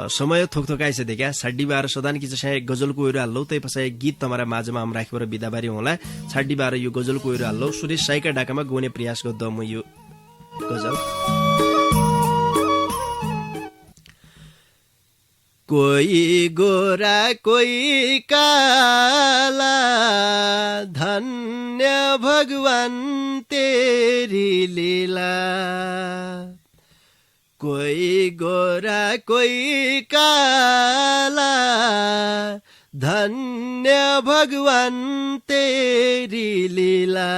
समय थोकथोकाइछ देखा 12:30 सदान की जैसे गजलको उयो हाल्लौ तै पछा एक गीत तमारा माझमा हम राखेर बिदाबारी होला। 12:30 यो गजलको उयो हाल्लौ। सुरेश साईका डाकामा गाउने प्रयास गर्दा म यो गजल। कोई गोरा कोई काला, धन्य भगवान तेरी लीला। कोई गोरा कोई काला, धन्य भगवान तेरी लीला।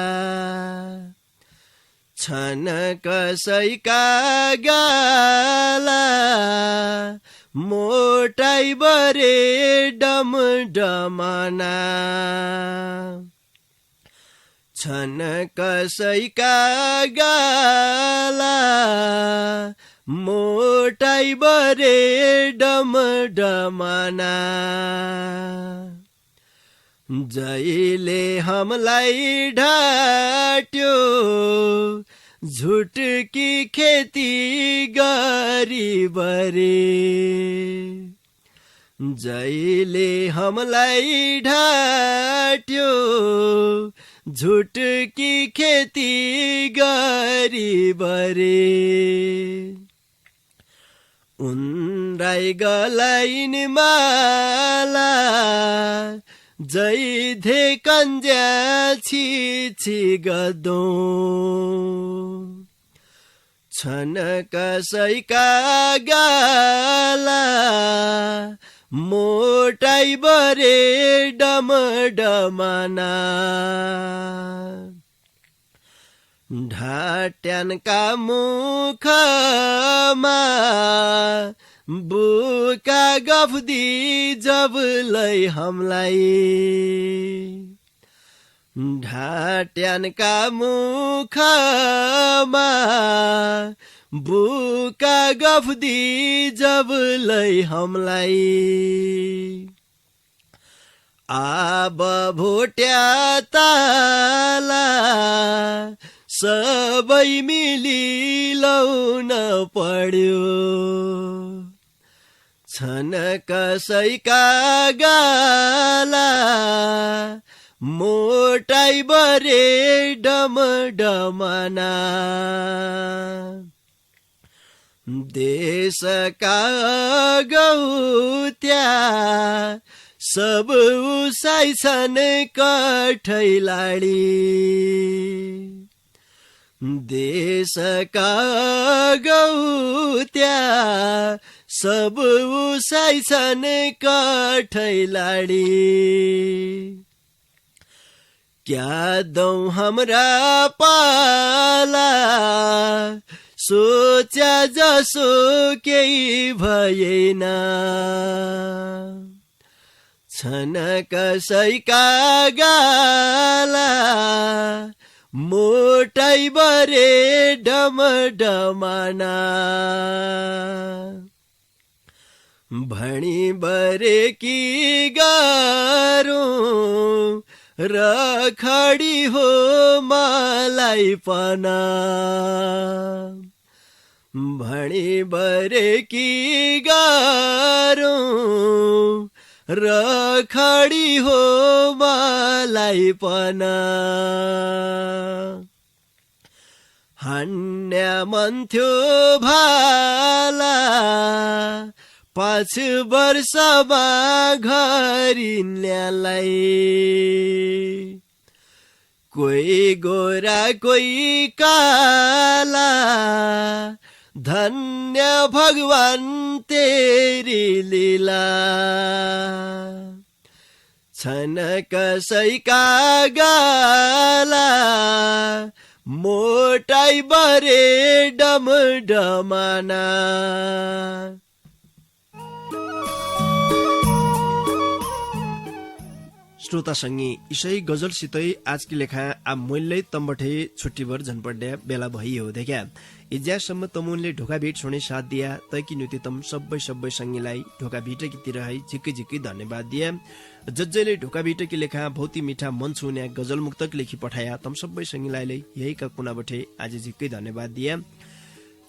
छन कसैका गाला, मोटाई बरे डम डमना। छन कसैका गाला, मोटाई बरे डम डमना। जहिले हमलाई ढाट्यो, झुट की खेती गरी बरे। जहिले हमलाई ढाट्यो, झुट की खेती गरी बरे। उन्राई गलाइन माला, जै धे कन्ज्या छि छि गदो। छन कसैका गाला, मोटाई बरे डम डमना। ढाट्यानका मुखमा, बुका गफदी जबलै हमलाई। ढाट्यानका मुखमा, बुका गफदी जबलै हमलाई। आब भोट्या ताला, सबै मिली लाउन पर्यो छन कसैका गाला मोटाइ बरे डमडमना देशका गौत्या सब उसाइ छन् कठैलाडी देशका गौत्या सब उसाइ छन् कठैलाडी क्या दौ हाम्रा पाला सोच्या जसो केही भएन छन कसैका गाला मोटाइ बरे डमडमाना भणी बरे की गारो रखडी हो मलाई पना भणी बरे की गारो रखडी हो मलाई पना हान्या मन थियो भाला 5 वर्षमा घरिन्यालाई कोही गोरा कोही काला धन्य भगवान तेरी लीला छन कसैका गाला मोटाइ बरे डमडमाना श्रोता संगी इसै गजलसितै आजकी लेखा आ मूल्य तम्बठे छुट्टीभर झनपड्या बेला भइयो देख्या इज्यासम्म तमुनले ढोका भेट छोड्ने साथ दिया तैकी नुति तम सबै संगीलाई ढोका भेटकीतिर है झिक्कै झिक्कै धन्यवाद दिया जजले ढोका भेटकी लेखा भौती मिठा मन छुन्या गजल मुक्तक लेखी पठाया तम सबै संगीलाई यहीका कुनाबठे आज झिक्कै धन्यवाद दिया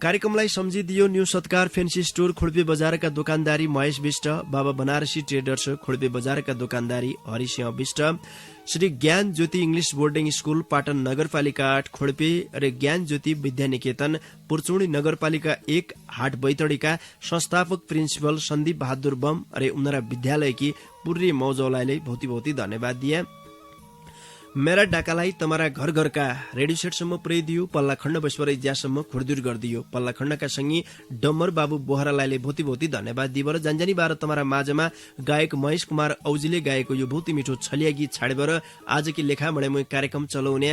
कार्यक्रमलाई सम्झिदियो न्यू सत्कार फेन्सी स्टोर खुड्पे बजारका दोकानदारी महेश विष्ट बाबा बनारसी ट्रेडर्स खुड्पे बजारका दोकानदारी हरिसिंह विष्ट श्री ज्ञान ज्योति इंग्लिश बोर्डिङ स्कूल पाटन नगरपालिका 8 खुड्पे र ज्ञान ज्योति विद्यानिकेतन पुर्चुणी नगरपालिका 1 हाट बैतडीका संस्थापक प्रिन्सिपल सन्दीप बहादुर बम र उनरा विद्यालयकी पूर्वी मौजौलाले भौती धन्यवाद दिए मेरा डाकालाई तमारा घर घरका रेडियो सेटसम्म पुर्याइदियो पल्ला खण्ड बस्वर इज्यासम्म खुर्दुर गरिदियो पल्ला खण्डका सँगै डम्बर बाबु बोहरालाई भौती धन्यवाद दिएर जानजानी बार तमारा माझमा गायक महेश कुमार औजीले गाएको यो भौती मिठो छलिया गीत छाडेर आजकी लेखा मडे कार्यक्रम चलाउने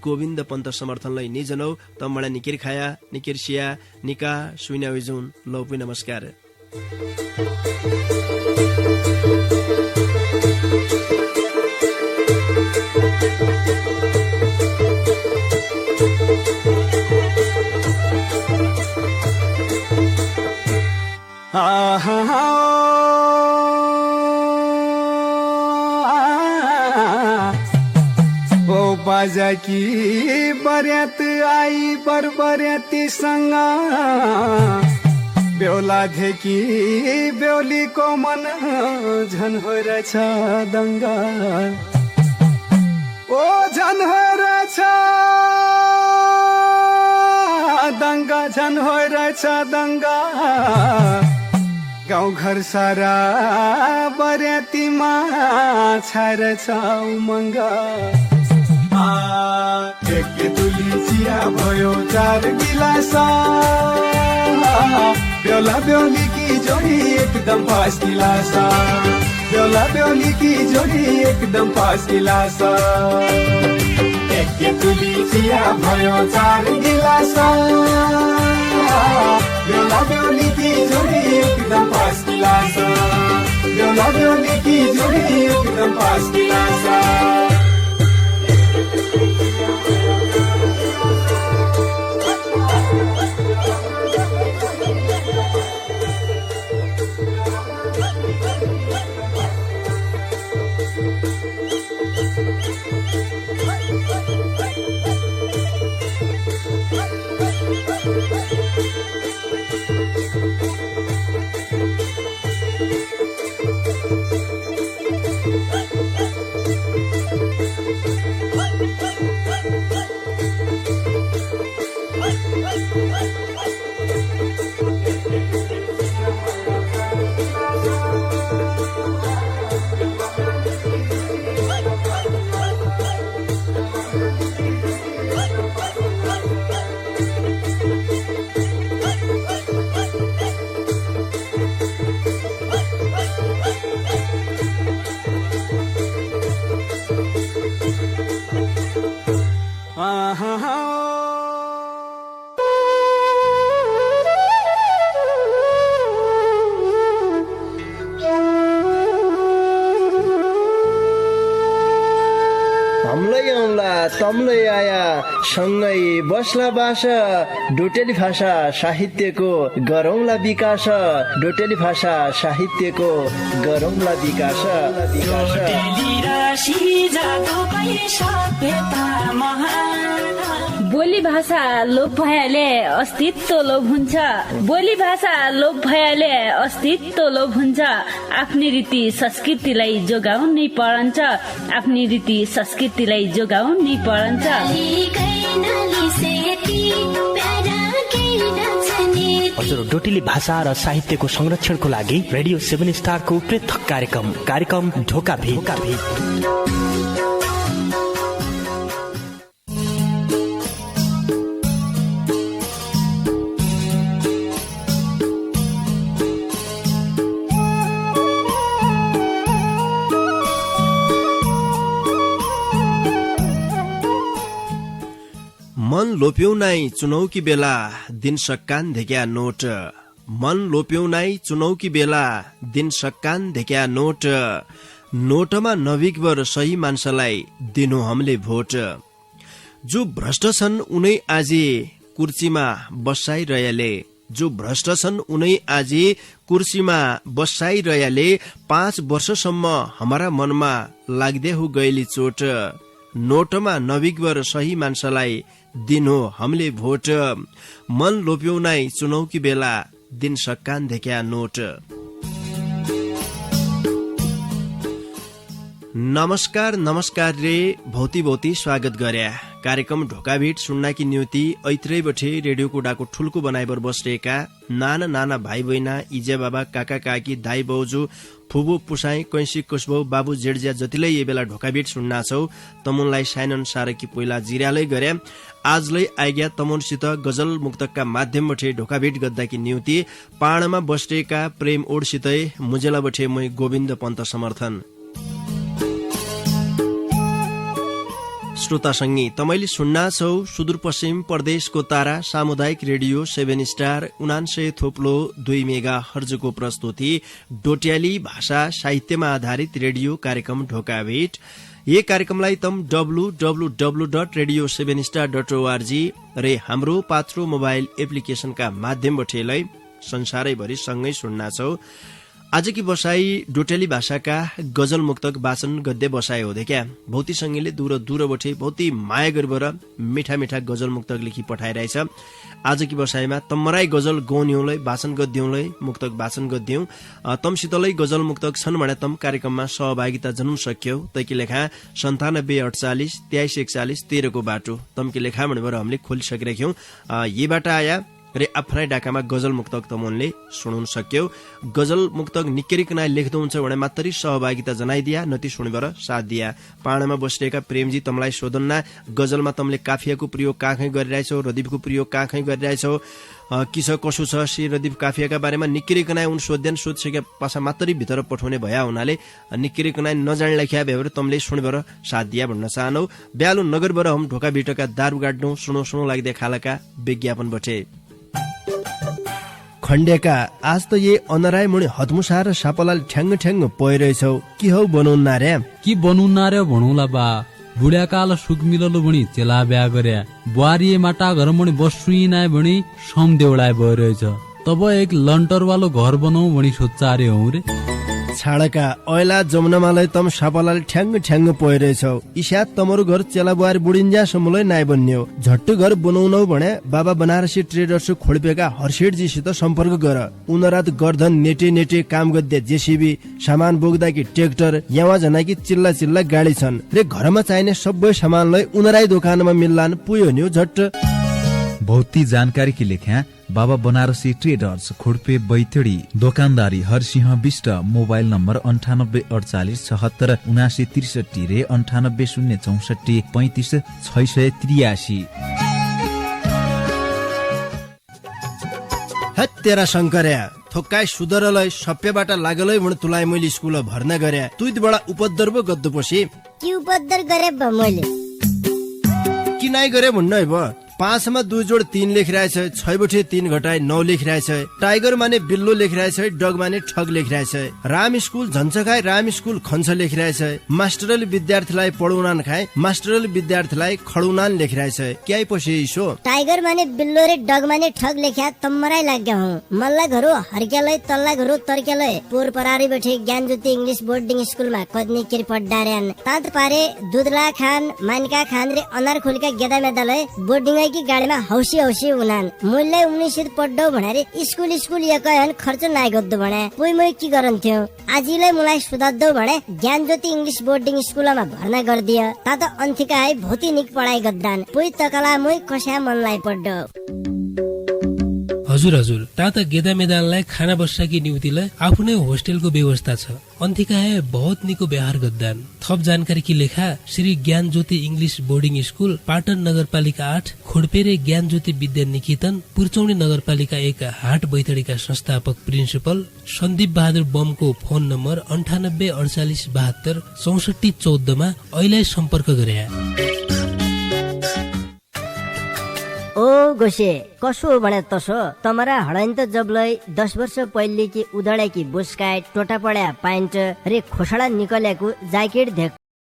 गोविन्द पन्त समर्थनलाई निजनौ त मडा निकिर खाया निकिर सिया निका सुइना विजुन लौपी नमस्कार ओ बाजा की बर्यात आई बरबर्यातीसँग बेहुला धेकी बेहुलीको मन झन रहेछ दङ्गा ओ झन रहेछ दङ्गा झन रहेछ दङ्गा गाउँ घर सारा बर्यातीमा छाएर छ उमङ्ग एक तुली चिया भयो 4 गिलास बेहुला बेहुली की जोडी एकदम पास गिलास बेहुला बेहुली की जोडी एकदम पास गिलास एक तुली चिया भयो 4 गिलास बेहुला बेहुली की जोडी एकदम पास गिलास बेहुला बेहुली की जोडी एकदम पास गिलास हमलाई आउँला तमलाई आया सँगै बस्ला बास डोटेली भाषा साहित्यको गरौँला विकास डोटेली भाषा साहित्यको गरौँला विकास बोली भाषा लोप भएले अस्तित्व लोप हुन्छ बोली भाषा लोप भएले अस्तित्व लोप हुन्छ आफ्नै रीति संस्कृतिलाई जोगाउनै परन्छ आफ्नै रीति संस्कृतिलाई जोगाउनै परन्छ हजुर डोटेली भाषा र साहित्यको संरक्षणको लागि रेडियो 7 स्टारको पृथक कार्यक्रम ढोका भेट मन लोप्यौ नाइ चुनौकी बेला दिन सक्कान धेक्या नोट मन लोप्यौ नाइ चुनौकी बेला दिन सक्कान धेक्या नोट नोटमा नभिकबर सही मान्छेलाई दिनु हामीले भोट जो भ्रष्ट छन् उनै आजी कुर्सीमा बसाइरहले जो भ्रष्ट छन् उनै आजी कुर्सीमा बसाइरहले 5 वर्षसम्म हमारा मनमा लाग्दै हो गएली चोट नोटमा नभिकबर सही मान्छेलाई दिन हो हामीले भोट मन लोप्यौ नाइ चुनौकी बेला दिन सक्कान धेक्या नोट। नमस्कार रे भौती स्वागत गर्या कार्यक्रम ढोकाभिट सुन्नाकी न्युति ऐत्रै बठे रेडियोको डाको ठुल्को बनाइबर बस्रेका नाना भाइ बहिना इजे बाबा काका काकी दाई बाउजू फुबु पुसाई कैसी कुसबौ बाबु जेडज्या जतिलै यो बेला ढोकाभिट सुन्ना छौ तमुनलाई साइनन सारकी पहिला जिरालै गरे आजलै आइग्या तमुनसित गजल मुक्तकका माध्यमबाट ढोकाभिट गद्दाकी न्युति पाणमा बस्रेका प्रेम ओडसितै मुजेला बठे मै गोविन्द पन्त समर्थन श्रोता संगी तपाईले सुन्ना छौ सुदूरपश्चिम प्रदेशको तारा सामुदायिक रेडियो 7 स्टार 99.2 मेगा हर्जको प्रस्तुति डोट्याली भाषा साहित्यमा आधारित रेडियो कार्यक्रम ढोकाभिट यो कार्यक्रमलाई तम www.radio7star.org रे हाम्रो पात्रो मोबाइल एप्लिकेशनका माध्यमबाट संसारैभरि सँगै सुन्ना छौ। आजकी बसाई डोटेली भाषाका गजल मुक्तक वाचन गद्य बसाई हो क्या भौती संगीले दूर बठे भौती माया गरेर मिठा गजल मुक्तक लेखी पठाइरहेछ। आजकी बसाईमा तमराई गजल गौन्यौलाई वाचन गद्यौलाई मुक्तक वाचन गद्यौं तमसितलै गजल मुक्तक छन् भने तम कार्यक्रममा सहभागिता जनाउन सक्यौ तैकी लेखा 9748 2341 13 को बाटो तमकी लेखा भनेर हामीले खोलिसकिरहेछौं यही बाटा आया रे आफ्नै डाकामा गजल मुक्तक तमनले सुनाउन सक्यौ। गजल मुक्तक निक्केरिकना लेख्दो हुन्छ भने मात्रै सहभागिता जनाइदिया नति सुनेर साथ दिया। पाणमा बसेका प्रेमजी तमलाई सोधन्ना गजलमा तमले काफियाको प्रयोग काखै गरिरहेछौ रदीपको प्रयोग काखै गरिरहेछौ किस कसो छ सी रदीप काफियाका बारेमा निक्केरिकना उन सोध्यन सोधिसके पासा मात्रै भित्र पठाउने भया हुनाले निक्केरिकना नजान्ने लेख्या भएर तमले सुनेर साथ दिया भन्न चाहनौ। ब्यालु नगरबाट हम ढोका भिटका दारु गाड्नु सुनो लाग्दै खालका विज्ञापन बटे खण्डेका आज त ये अनराय मुनि हतमुसा र सापलाल ठ्याङ्ग पइरहेछौ कि हौ बनाउन रे कि बनाउन रे भणौला बा बुढ्याकाल सुख मिललो भणी चेला ब्या गर्या बुहारी माटा घर मणि बस्सुई नाय भणी सम देउलाय भइरहेछ तब एक लन्टर वालो घर बनाऊ भणी सोच्चारे हौ रे छाडका ऐला जमुनामालाई तम सापलाल ठ्याङ्ग पइरहेछौ इसा तमरु घर चेला बुहारी बुढिन्जा समूलै नाइ बन्न्यौ झट्ट घर बनाउनौ भने बाबा बनारसी ट्रेडर्स खोल्पेका हर्षेटजीसित सम्पर्क गर उनरात गर्धन नेटे काम गद्दे जेसीबी सामान बोक्दाकी ट्र्याक्टर यावा जनाकी चिल्ला गाडी छन् रे घरमा चाहिने सबै सामानलाई उनराई दोकानमा मिल्लान पुयो न्यौ झट्ट भौती जानकारी की लेख्या बाबा बनारसी ट्रेडर्स खोडपे बैतडी दोकानदारी हरसिंह विष्ट मोबाइल नम्बर 9848767963 रे 9806435683। तेरा शंकर्या थोक्काई सुधरलाई सप्यबाट लागलै भने तुलाई मैले स्कुल भर्ना गर्या तुइबाट उपद्रव गद्दो पछि के उपद्रव गरे मैले किनाइ गरे भन्नु है भयो 5 मा 2 जोड 3 लेखिरहेछ 6 बटे 3 घटाए 9 लेखिरहेछ टाइगर माने बिल्लो लेखिरहेछ डग माने ठग लेखिरहेछ राम स्कुल झन्चखाए राम स्कुल खन्छ लेखिरहेछ मास्टरले विद्यार्थीलाई पढाउनान खाए मास्टरले विद्यार्थीलाई खडुनान लेखिरहेछ क्याइ पछि इसो टाइगर माने बिल्लो रे डग माने ठग लेख्या तम्मराई लाग्या हूँ मल्ला घरो हर्क्यालय तल्ला घरो तर्क्यालय पोर परारी बैठे ज्ञान ज्योति इंग्लिश बोर्डिंग स्कूल में कदनी किर पड्डार्यान तात पारे दुधला खान मानका खान रे अनार खोलका गेदा मेदालय बोर्डिंग की गाडी में हौसी हौसी उनान मुल्लै 19 पढ्डौ भनेर स्कुल एकैहन खर्च नाइ गद्दो भने पुइ मै की गरन्थ्यो आजिलाई मुलाई सुधाद्दौ भने ज्ञान ज्योति इंग्लिश बोर्डिंग स्कुलमा भर्ना गर्दियो ता त अन्थिका है भौती निक पढाइ गद्दान पुइ तकला मै कस्या मनलाई पढ्डो हजुर हजुर ता त गेदा मैदानलाई खाना बस्साकी निउतिलाई आफ्नै होस्टेलको व्यवस्था छ अन्तिका है बहुत निको व्यवहार गद्दान थप जानकारी की लेखा श्री ज्ञान ज्योति इंग्लिश बोर्डिंग स्कूल पाटन नगरपालिका 8 खोडपेरे ज्ञान ज्योति विद्या निकेतन पुर्चौनी नगरपालिका 1 हाट बैतडीका संस्थापक प्रिन्सिपल सन्दीप बहादुर बमको फोन नम्बर 984872 6414 मा अहिले सम्पर्क गरे ओ गोसे कसो भने तसो तमरा हडैन्त जबलै 10 वर्ष पहिले कि उदडे कि बुस्काय टोटा पड्या पाइन्ट रे खोसडा निकलेको ज्याकेट